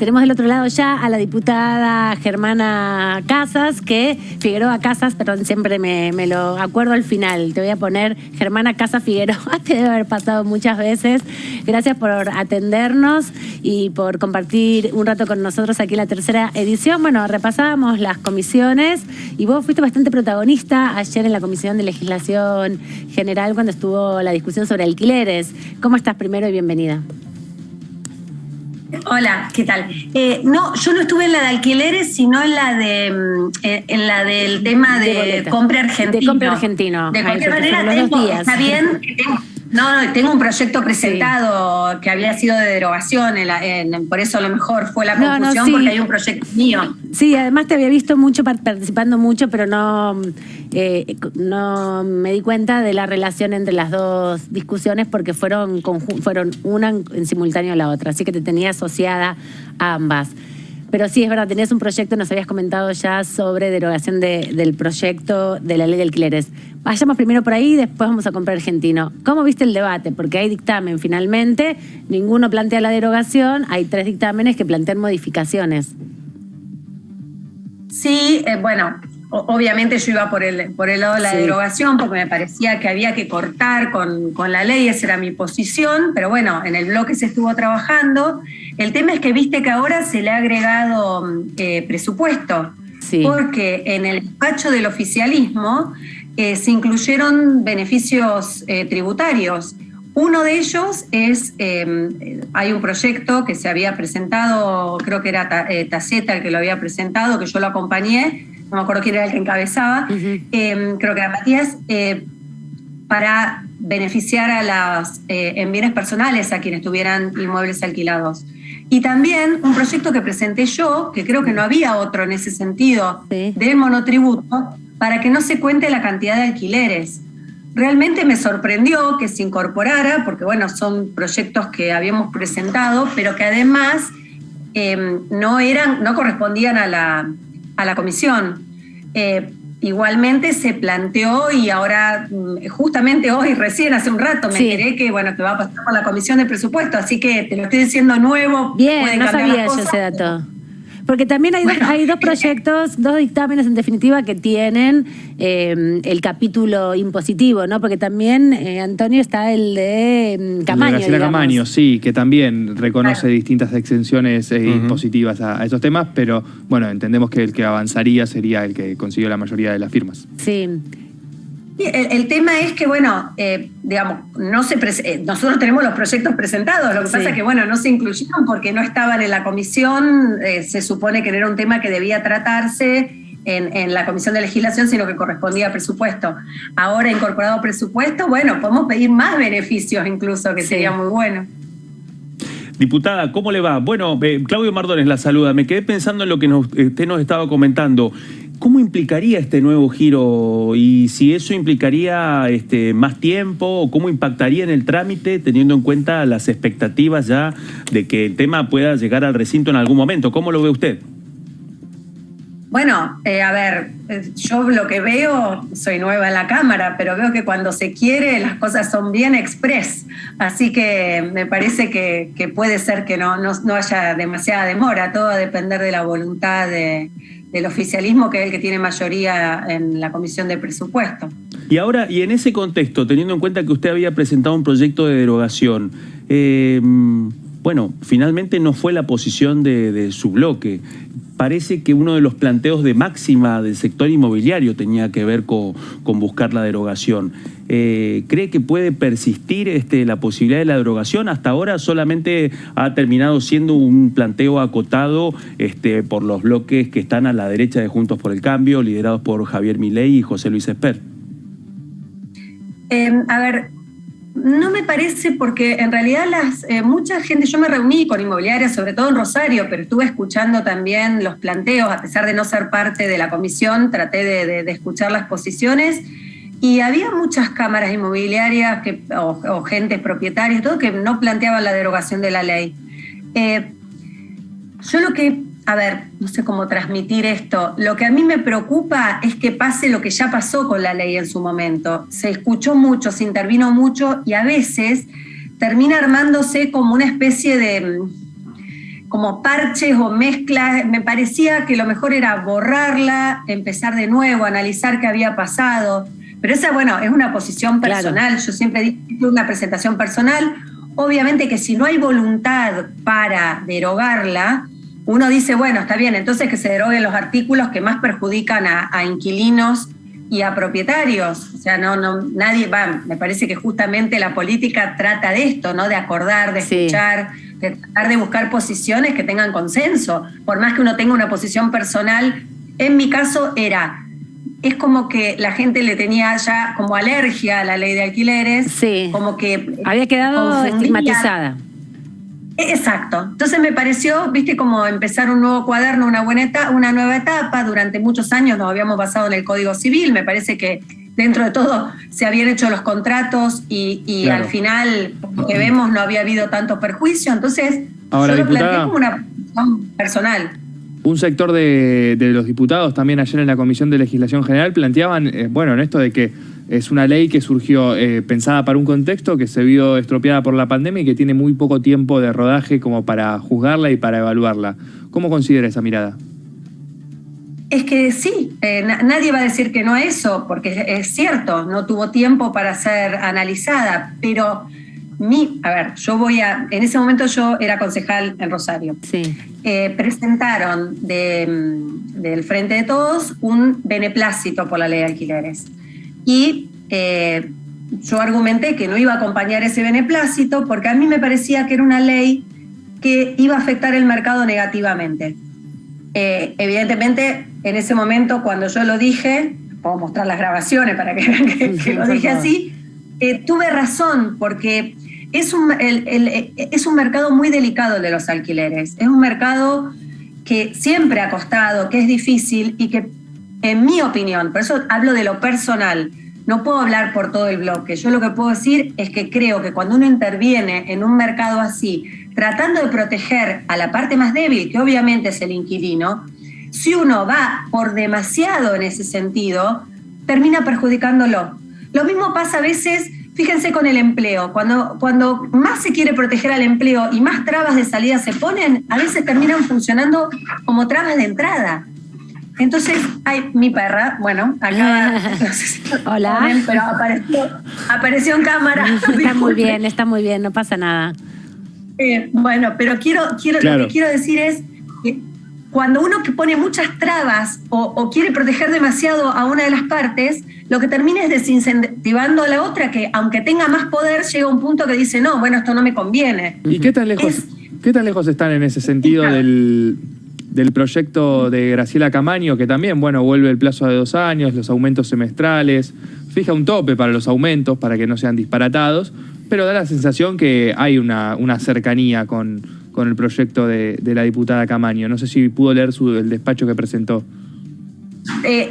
tenemos del otro lado ya a la diputada Germana Casas, Figueroa Casas, perdón, siempre me lo acuerdo al final. Te voy a poner Germana Casas Figueroa, te debe haber pasado muchas veces. Gracias por atendernos y por compartir un rato con nosotros aquí en la tercera edición. Bueno, repasábamos las comisiones y vos fuiste bastante protagonista ayer en la Comisión de Legislación General cuando estuvo la discusión sobre alquileres. ¿Cómo estás primero y bienvenida? Hola, ¿qué tal? No, yo no estuve en la de alquileres, sino en la del tema de compra argentino. De compra argentino. De cualquier manera, está bien. Tengo un proyecto presentado que había sido de derogación, por eso a lo mejor fue la confusión, porque hay un proyecto mío. Sí, además te había visto mucho, participando mucho, pero no me di cuenta de la relación entre las dos discusiones porque fueron una en simultáneo a la otra, así que te tenía asociada a ambas. Pero sí, es verdad, tenías un proyecto, nos habías comentado ya sobre derogación del proyecto de la ley de alquileres. Vayamos primero por ahí y después vamos a comprar argentino. ¿Cómo viste el debate? Porque hay dictamen finalmente, ninguno plantea la derogación, hay 3 dictámenes que plantean modificaciones. Sí, bueno, obviamente yo iba por el lado de la derogación porque me parecía que había que cortar con la ley, esa era mi posición, pero bueno, en el bloque se estuvo trabajando. El tema es que viste que ahora se le ha agregado presupuesto, porque en el despacho del oficialismo se incluyeron beneficios tributarios. Uno de ellos es, hay un proyecto que se había presentado, creo que era Taceta el que lo había presentado, que yo lo acompañé, no me acuerdo quién era el que encabezaba, creo que era Matías, para beneficiar en bienes personales a quienes tuvieran inmuebles alquilados. Y también un proyecto que presenté yo, que creo que no había otro en ese sentido, del monotributo, para que no se cuente la cantidad de alquileres. Realmente me sorprendió que se incorporara, porque bueno, son proyectos que habíamos presentado, pero que además no correspondían a la comisión. Igualmente se planteó y ahora, justamente hoy, recién hace un rato, me enteré que va a pasar por la comisión de presupuesto, así que te lo estoy diciendo nuevo. Bien, no sabía yo ese dato. Porque también hay dos proyectos, 2 dictámenes en definitiva que tienen el capítulo impositivo, ¿no? Porque también, Antonio, está el de Camaño. Graciela Camaño, sí, que también reconoce distintas exenciones impositivas a esos temas, pero bueno, entendemos que el que avanzaría sería el que consiguió la mayoría de las firmas. Sí. El tema es que, bueno, digamos, nosotros tenemos los proyectos presentados, lo que pasa es que, bueno, no se incluyeron porque no estaban en la comisión, se supone que no era un tema que debía tratarse en la comisión de legislación, sino que correspondía a presupuesto. Ahora, incorporado presupuesto, bueno, podemos pedir más beneficios incluso, que sería muy bueno. Diputada, ¿cómo le va? Bueno, Claudio Mardones la saluda. Me quedé pensando en lo que usted nos estaba comentando. ¿Cómo implicaría este nuevo giro? Y si eso implicaría más tiempo, o cómo impactaría en el trámite, teniendo en cuenta las expectativas ya de que el tema pueda llegar al recinto en algún momento. ¿Cómo lo ve usted? Bueno, a ver, yo lo que veo, soy nueva en la Cámara, pero veo que cuando se quiere las cosas son bien express. Así que me parece que puede ser que no haya demasiada demora. Todo va a depender de la voluntad del oficialismo, que es el que tiene mayoría en la Comisión de Presupuesto. Y ahora, y en ese contexto, teniendo en cuenta que usted había presentado un proyecto de derogación, bueno, finalmente no fue la posición de su bloque. Parece que uno de los planteos de máxima del sector inmobiliario tenía que ver con buscar la derogación. ¿Cree que puede persistir la posibilidad de la derogación? Hasta ahora solamente ha terminado siendo un planteo acotado por los bloques que están a la derecha de Juntos por el Cambio, liderados por Javier Milei y José Luis Espert. A ver, no me parece, porque en realidad mucha gente, yo me reuní con inmobiliarias, sobre todo en Rosario, pero estuve escuchando también los planteos, a pesar de no ser parte de la comisión, traté de escuchar las posiciones, y había muchas cámaras inmobiliarias o gentes propietarias, todo, que no planteaban la derogación de la ley. Yo no sé cómo transmitir esto. Lo que a mí me preocupa es que pase lo que ya pasó con la ley en su momento. Se escuchó mucho, se intervino mucho y a veces termina armándose como una especie de como parches o mezclas. Me parecía que lo mejor era borrarla, empezar de nuevo, analizar qué había pasado. Pero esa, bueno, es una posición personal. Claro. Yo siempre digo que es una presentación personal. Obviamente que si no hay voluntad para derogarla, uno dice, bueno, está bien, entonces que se deroguen los artículos que más perjudican a inquilinos y a propietarios. O sea, nadie va. Me parece que justamente la política trata de esto, ¿no? De acordar, de escuchar, de tratar de buscar posiciones que tengan consenso. Por más que uno tenga una posición personal, en mi caso es como que la gente le tenía ya como alergia a la ley de alquileres. Sí. Como que había quedado estigmatizada. Exacto. Entonces me pareció, viste, como empezar un nuevo cuaderno, una nueva etapa. Durante muchos años nos habíamos basado en el Código Civil. Me parece que dentro de todo se habían hecho los contratos y claro, al final, lo que vemos, no había habido tanto perjuicio. Entonces, ahora, yo lo diputada, planteé como una posición personal. Un sector de los diputados también ayer en la Comisión de Legislación General planteaban, en esto de que es una ley que surgió pensada para un contexto que se vio estropeada por la pandemia y que tiene muy poco tiempo de rodaje como para juzgarla y para evaluarla. ¿Cómo considera esa mirada? Es que sí, nadie va a decir que no a eso, porque es cierto, no tuvo tiempo para ser analizada, pero en ese momento yo era concejal en Rosario. Sí. Presentaron del Frente de Todos un beneplácito por la ley de alquileres. Y yo argumenté que no iba a acompañar ese beneplácito porque a mí me parecía que era una ley que iba a afectar el mercado negativamente. Evidentemente, en ese momento, cuando yo lo dije, puedo mostrar las grabaciones para que vean que lo dije así, tuve razón, porque es un mercado muy delicado el de los alquileres. Es un mercado que siempre ha costado, que es difícil y que, en mi opinión, por eso hablo de lo personal, no puedo hablar por todo el bloque. Yo lo que puedo decir es que creo que cuando uno interviene en un mercado así, tratando de proteger a la parte más débil, que obviamente es el inquilino, si uno va por demasiado en ese sentido, termina perjudicándolo. Lo mismo pasa a veces, fíjense, con el empleo. Cuando más se quiere proteger al empleo y más trabas de salida se ponen, a veces terminan funcionando como trabas de entrada. Entonces, mi perra, bueno, acá, no sé si hola, ponen, pero apareció en cámara. Está muy bien, no pasa nada. Bueno, pero claro, lo que quiero decir es que cuando uno que pone muchas trabas o quiere proteger demasiado a una de las partes, lo que termina es desincentivando a la otra, que aunque tenga más poder, llega a un punto que dice, no, bueno, esto no me conviene. ¿Y qué tan lejos están en ese sentido del proyecto de Graciela Camaño, que también, vuelve el plazo de 2 años, los aumentos semestrales, fija un tope para los aumentos para que no sean disparatados, pero da la sensación que hay una cercanía con el proyecto de la diputada Camaño? No sé si pudo leer el despacho que presentó.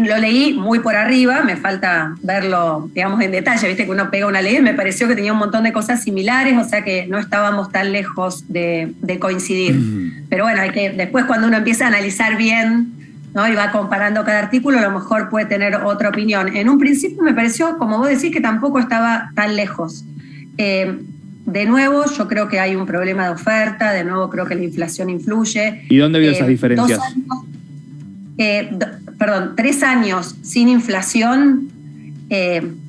Lo leí muy por arriba, me falta verlo, digamos, en detalle. Viste que uno pega una ley, me pareció que tenía un montón de cosas similares, o sea que no estábamos tan lejos de coincidir. Pero bueno, después cuando uno empieza a analizar bien, ¿no?, y va comparando cada artículo, a lo mejor puede tener otra opinión. En un principio me pareció, como vos decís, que tampoco estaba tan lejos. De nuevo, yo creo que hay un problema de oferta, de nuevo creo que la inflación influye. ¿Y dónde vio esas diferencias? 3 años sin inflación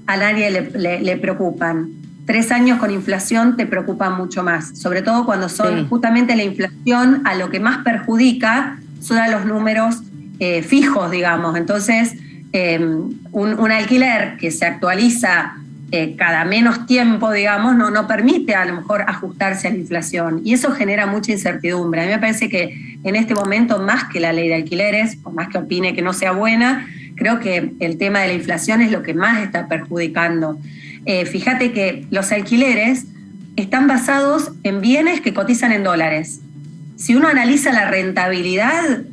a nadie le preocupan. 3 años con inflación te preocupan mucho más, sobre todo cuando son justamente la inflación, a lo que más perjudica son a los números fijos, digamos. Entonces, un alquiler que se actualiza cada menos tiempo, digamos, no permite a lo mejor ajustarse a la inflación, y eso genera mucha incertidumbre. A mí me parece que en este momento, más que la ley de alquileres, por más que opine que no sea buena, creo que el tema de la inflación es lo que más está perjudicando. Fíjate que los alquileres están basados en bienes que cotizan en dólares. Si uno analiza la rentabilidad,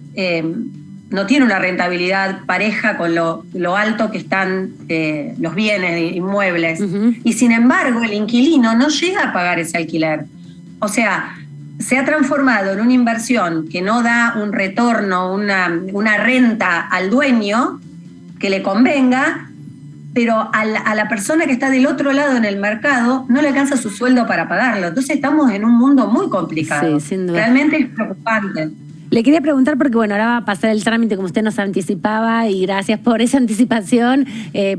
no tiene una rentabilidad pareja con lo alto que están los bienes inmuebles. Y sin embargo, el inquilino no llega a pagar ese alquiler. O sea, se ha transformado en una inversión que no da un retorno, una renta al dueño que le convenga, pero a la persona que está del otro lado en el mercado no le alcanza su sueldo para pagarlo. Entonces estamos en un mundo muy complicado. Sí, sin duda. Realmente es preocupante. Le quería preguntar porque, bueno, ahora va a pasar el trámite como usted nos anticipaba y gracias por esa anticipación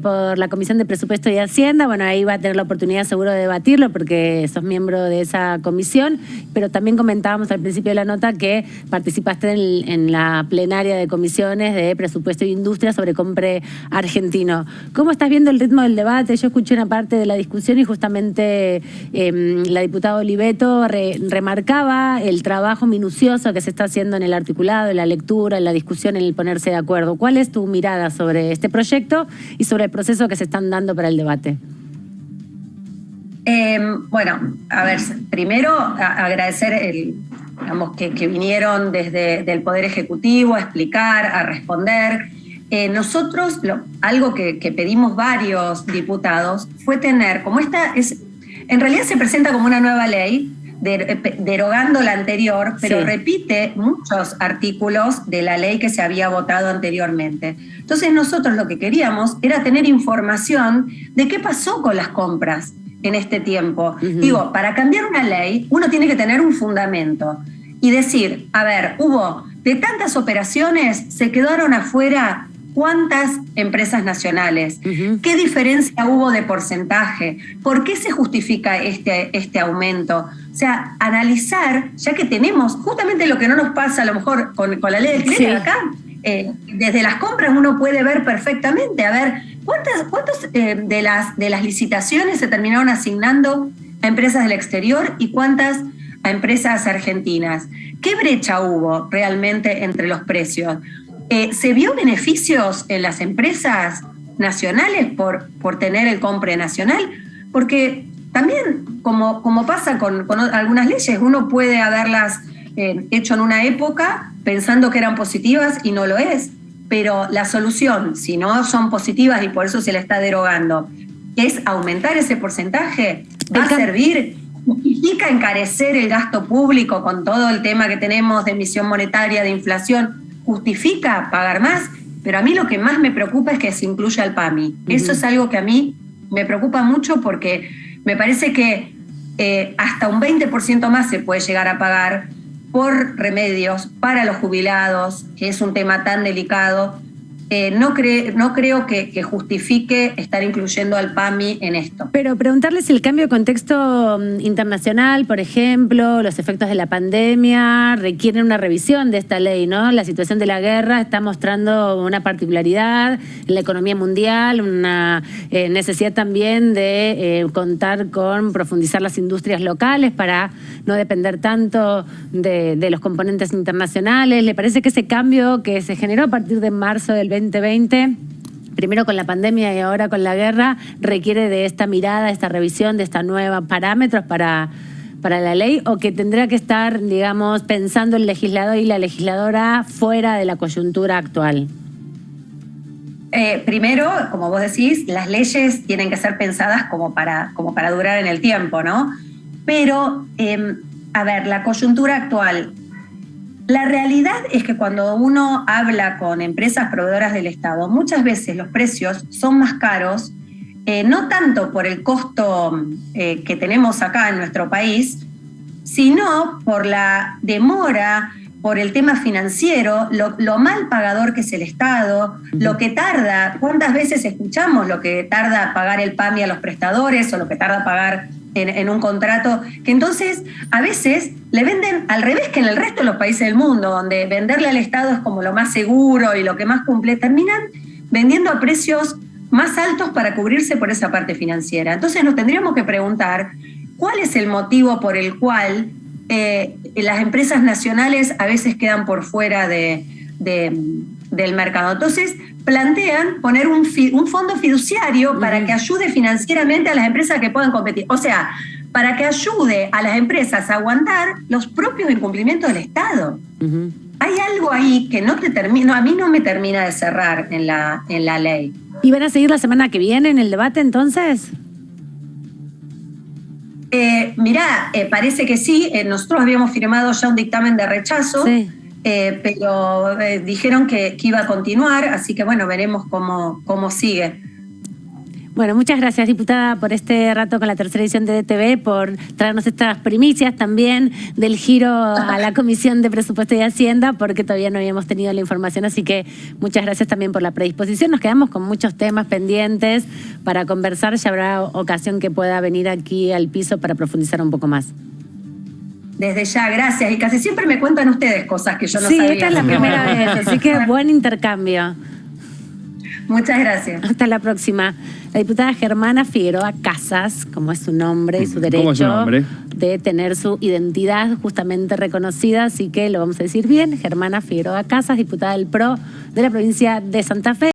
por la Comisión de Presupuesto y Hacienda. Bueno, ahí va a tener la oportunidad seguro de debatirlo porque sos miembro de esa comisión, pero también comentábamos al principio de la nota que participaste en la plenaria de comisiones de Presupuesto e Industria sobre Compre Argentino. ¿Cómo estás viendo el ritmo del debate? Yo escuché una parte de la discusión y justamente la diputada Oliveto remarcaba el trabajo minucioso que se está haciendo en el articulado, en la lectura, en la discusión, en el ponerse de acuerdo. ¿Cuál es tu mirada sobre este proyecto y sobre el proceso que se están dando para el debate? Bueno, a ver, primero agradecer digamos, que vinieron desde el Poder Ejecutivo a explicar, a responder. Nosotros, algo que pedimos varios diputados fue tener, como en realidad se presenta como una nueva ley, derogando la anterior, pero sí, repite muchos artículos de la ley que se había votado anteriormente. Entonces nosotros lo que queríamos era tener información de qué pasó con las compras en este tiempo. Digo, para cambiar una ley uno tiene que tener un fundamento y decir, a ver, hubo de tantas operaciones, se quedaron afuera ¿cuántas empresas nacionales? ¿Qué diferencia hubo de porcentaje? ¿Por qué se justifica este aumento? O sea, analizar, ya que tenemos justamente lo que no nos pasa a lo mejor con la ley del cliente, sí, acá, desde las compras uno puede ver perfectamente, a ver, ¿cuántos de las licitaciones se terminaron asignando a empresas del exterior y cuántas a empresas argentinas? ¿Qué brecha hubo realmente entre los precios? ¿Se vio beneficios en las empresas nacionales por tener el compre nacional? Porque también, como pasa con algunas leyes, uno puede haberlas hecho en una época pensando que eran positivas y no lo es. Pero la solución, si no son positivas y por eso se la está derogando, es aumentar ese porcentaje, va a servir, justifica encarecer el gasto público con todo el tema que tenemos de emisión monetaria, de inflación, justifica pagar más, pero a mí lo que más me preocupa es que se incluya el PAMI. Eso es algo que a mí me preocupa mucho porque me parece que hasta un 20% más se puede llegar a pagar por remedios para los jubilados, que es un tema tan delicado. No creo que justifique estar incluyendo al PAMI en esto. Pero preguntarle si el cambio de contexto internacional, por ejemplo, los efectos de la pandemia, requieren una revisión de esta ley, ¿no? La situación de la guerra está mostrando una particularidad en la economía mundial, una necesidad también de contar con profundizar las industrias locales para no depender tanto de los componentes internacionales. ¿Le parece que ese cambio que se generó a partir de marzo del 2020, primero con la pandemia y ahora con la guerra, requiere de esta mirada, esta revisión, de esta nueva parámetros para la ley, o que tendrá que estar, digamos, pensando el legislador y la legisladora fuera de la coyuntura actual? Primero, como vos decís, las leyes tienen que ser pensadas como para durar en el tiempo, ¿no? Pero, a ver, la coyuntura actual, la realidad es que cuando uno habla con empresas proveedoras del Estado, muchas veces los precios son más caros, no tanto por el costo que tenemos acá en nuestro país, sino por la demora, por el tema financiero, lo mal pagador que es el Estado, lo que tarda, cuántas veces escuchamos lo que tarda pagar el PAMI a los prestadores o lo que tarda pagar en un contrato, que entonces a veces le venden al revés que en el resto de los países del mundo, donde venderle al Estado es como lo más seguro y lo que más cumple, terminan vendiendo a precios más altos para cubrirse por esa parte financiera. Entonces nos tendríamos que preguntar cuál es el motivo por el cual las empresas nacionales a veces quedan por fuera del mercado. Entonces plantean poner un fondo fiduciario para que ayude financieramente a las empresas que puedan competir. O sea, para que ayude a las empresas a aguantar los propios incumplimientos del Estado. Hay algo ahí que a mí no me termina de cerrar en la ley. ¿Y van a seguir la semana que viene en el debate entonces? Mirá, parece que sí. Nosotros habíamos firmado ya un dictamen de rechazo. Sí. Pero dijeron que iba a continuar, así que bueno, veremos cómo sigue. Bueno, muchas gracias, diputada, por este rato con la tercera edición de DTV, por traernos estas primicias también del giro a la Comisión de Presupuesto y Hacienda, porque todavía no habíamos tenido la información, así que muchas gracias también por la predisposición. Nos quedamos con muchos temas pendientes para conversar, ya habrá ocasión que pueda venir aquí al piso para profundizar un poco más. Desde ya, gracias. Y casi siempre me cuentan ustedes cosas que yo no sabía. Sí, esta es la primera vez, así que buen intercambio. Muchas gracias. Hasta la próxima. La diputada Germana Figueroa Casas, como es su nombre y su derecho ¿Cómo es su nombre? de tener su identidad justamente reconocida, así que lo vamos a decir bien. Germana Figueroa Casas, diputada del PRO de la provincia de Santa Fe.